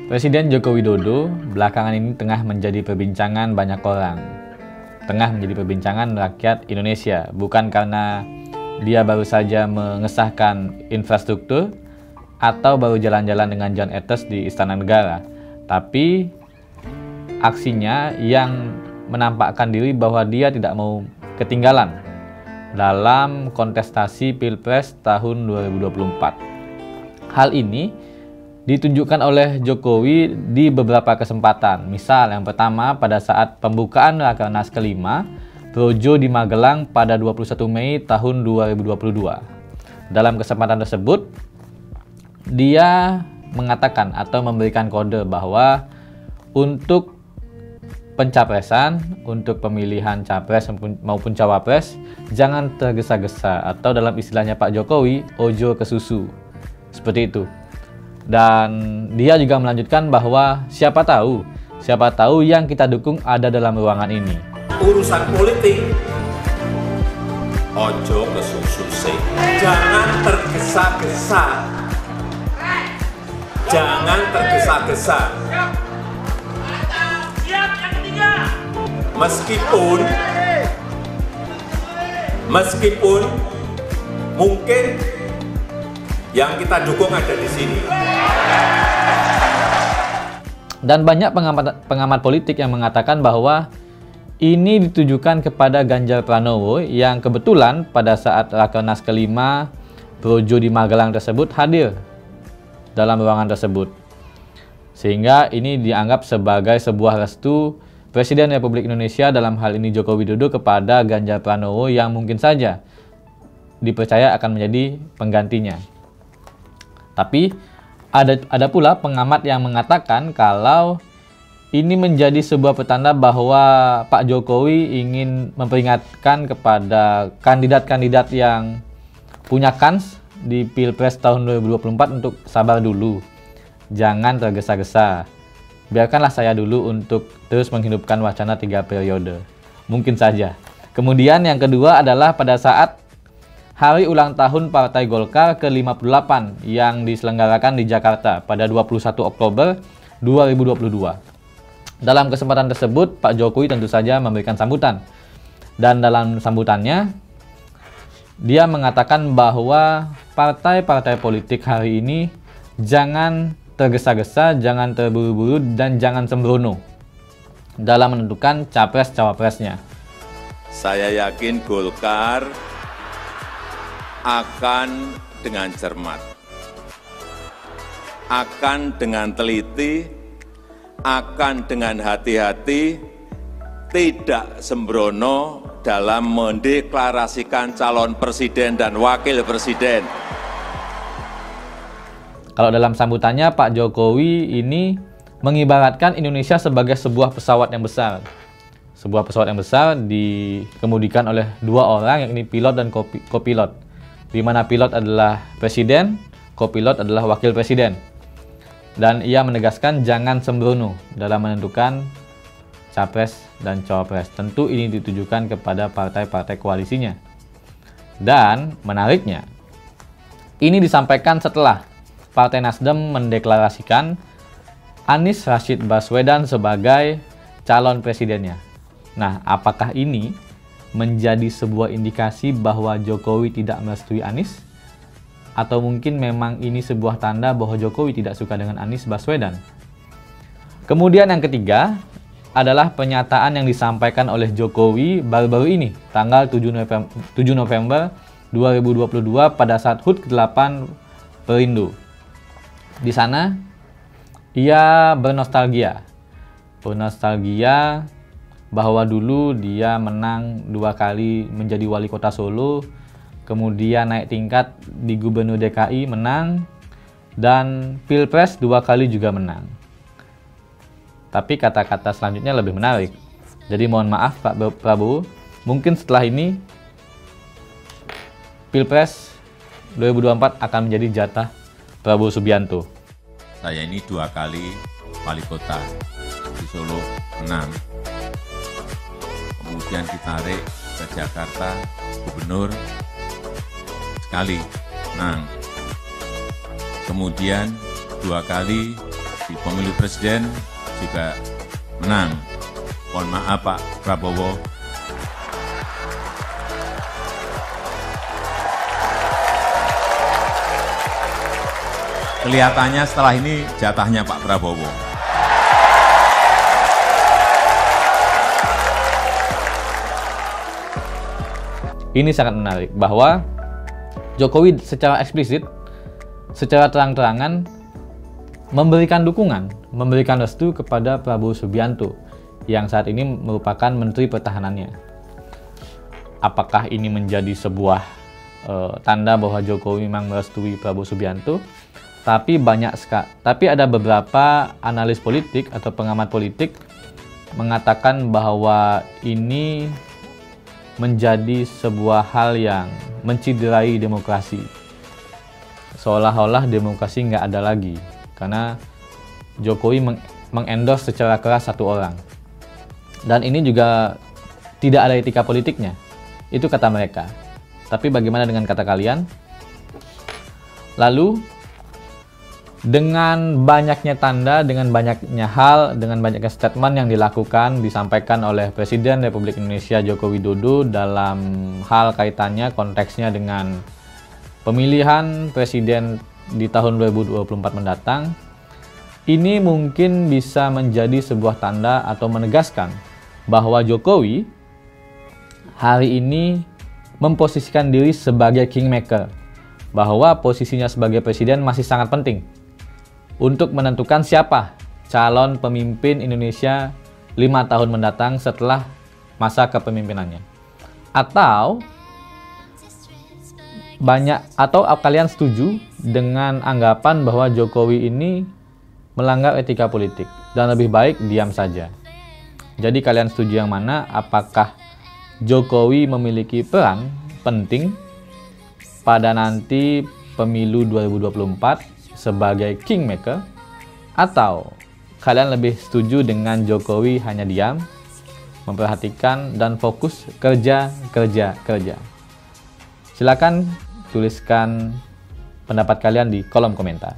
Presiden Joko Widodo belakangan ini tengah menjadi perbincangan banyak orang. Tengah menjadi perbincangan rakyat Indonesia. Bukan karena dia baru saja mengesahkan infrastruktur atau baru jalan-jalan dengan Jan Etes di Istana Negara. Tapi aksinya yang menampakkan diri bahwa dia tidak mau ketinggalan dalam kontestasi Pilpres tahun 2024. Hal ini ditunjukkan oleh Jokowi di beberapa kesempatan. Misal yang pertama pada saat pembukaan Rakernas kelima Projo di Magelang pada 21 Mei tahun 2022. Dalam kesempatan tersebut dia mengatakan atau memberikan kode bahwa untuk pencapresan, untuk pemilihan capres maupun cawapres jangan tergesa-gesa, atau dalam istilahnya Pak Jokowi, ojo ke susu. Seperti itu. Dan dia juga melanjutkan bahwa siapa tahu yang kita dukung ada dalam ruangan ini. Urusan politik, ojo ke susu sih. Jangan tergesa-gesa. Jangan tergesa-gesa. Meskipun mungkin yang kita dukung ada di sini. Dan banyak pengamat politik yang mengatakan bahwa ini ditujukan kepada Ganjar Pranowo yang kebetulan pada saat Rakernas kelima Projo di Magelang tersebut hadir dalam ruangan tersebut. Sehingga ini dianggap sebagai sebuah restu Presiden Republik Indonesia, dalam hal ini Joko Widodo, kepada Ganjar Pranowo yang mungkin saja dipercaya akan menjadi penggantinya. Tapi ada pula pengamat yang mengatakan kalau ini menjadi sebuah petanda bahwa Pak Jokowi ingin memperingatkan kepada kandidat-kandidat yang punya kans di Pilpres tahun 2024 untuk sabar dulu. Jangan tergesa-gesa. Biarkanlah saya dulu untuk terus menghidupkan wacana 3 periode. Mungkin saja. Kemudian yang kedua adalah pada saat hari ulang tahun Partai Golkar ke-58 yang diselenggarakan di Jakarta pada 21 Oktober 2022. Dalam kesempatan tersebut, Pak Jokowi tentu saja memberikan sambutan. Dan dalam sambutannya, dia mengatakan bahwa partai-partai politik hari ini jangan tergesa-gesa, jangan terburu-buru, dan jangan sembrono dalam menentukan capres-cawapresnya. Saya yakin Golkar akan dengan cermat, akan dengan teliti, akan dengan hati-hati, tidak sembrono dalam mendeklarasikan calon presiden dan wakil presiden. Kalau dalam sambutannya, Pak Jokowi ini mengibaratkan Indonesia sebagai sebuah pesawat yang besar. Sebuah pesawat yang besar dikemudikan oleh dua orang, yakni pilot dan kopilot. Di mana pilot adalah presiden, kopilot adalah wakil presiden. Dan ia menegaskan jangan sembrono dalam menentukan capres dan cawapres. Tentu ini ditujukan kepada partai-partai koalisinya. Dan menariknya, ini disampaikan setelah Partai Nasdem mendeklarasikan Anies Rashid Baswedan sebagai calon presidennya. Nah, apakah ini menjadi sebuah indikasi bahwa Jokowi tidak merestui Anies? Atau mungkin memang ini sebuah tanda bahwa Jokowi tidak suka dengan Anies Baswedan? Kemudian yang ketiga adalah pernyataan yang disampaikan oleh Jokowi baru-baru ini, tanggal 7 November 2022 pada saat HUT ke-8 Perindo. Di sana ia bernostalgia bahwa dulu dia menang 2 kali menjadi wali kota Solo, kemudian naik tingkat di Gubernur DKI menang, dan Pilpres 2 kali juga menang. Tapi kata-kata selanjutnya lebih menarik. Jadi mohon maaf Pak Prabowo, mungkin setelah ini Pilpres 2024 akan menjadi jatah Prabowo Subianto. Saya ini 2 kali wali kota di Solo menang. Kemudian ditarik ke Jakarta, gubernur sekali menang. Kemudian 2 kali di pemilu presiden juga menang. Mohon maaf Pak Prabowo. Kelihatannya setelah ini jatahnya Pak Prabowo. Ini sangat menarik bahwa Jokowi secara eksplisit, secara terang-terangan memberikan dukungan, memberikan restu kepada Prabowo Subianto yang saat ini merupakan Menteri Pertahanannya. Apakah ini menjadi sebuah tanda bahwa Jokowi memang merestui Prabowo Subianto? Tapi ada beberapa analis politik atau pengamat politik mengatakan bahwa ini menjadi sebuah hal yang menciderai demokrasi. Seolah-olah demokrasi nggak ada lagi, karena Jokowi mengendorse secara keras satu orang. Dan ini juga tidak ada etika politiknya. Itu kata mereka. Tapi bagaimana dengan kata kalian? Lalu, dengan banyaknya tanda, dengan banyaknya hal, dengan banyaknya statement yang disampaikan oleh Presiden Republik Indonesia Joko Widodo dalam hal kaitannya konteksnya dengan pemilihan presiden di tahun 2024 mendatang, ini mungkin bisa menjadi sebuah tanda atau menegaskan bahwa Jokowi hari ini memposisikan diri sebagai kingmaker, bahwa posisinya sebagai presiden masih sangat penting untuk menentukan siapa calon pemimpin Indonesia 5 tahun mendatang setelah masa kepemimpinannya. Atau kalian setuju dengan anggapan bahwa Jokowi ini melanggar etika politik dan lebih baik diam saja. Jadi kalian setuju yang mana? Apakah Jokowi memiliki peran penting pada nanti pemilu 2024 sebagai kingmaker, atau kalian lebih setuju dengan Jokowi hanya diam, memperhatikan dan fokus kerja. Silakan tuliskan pendapat kalian di kolom komentar.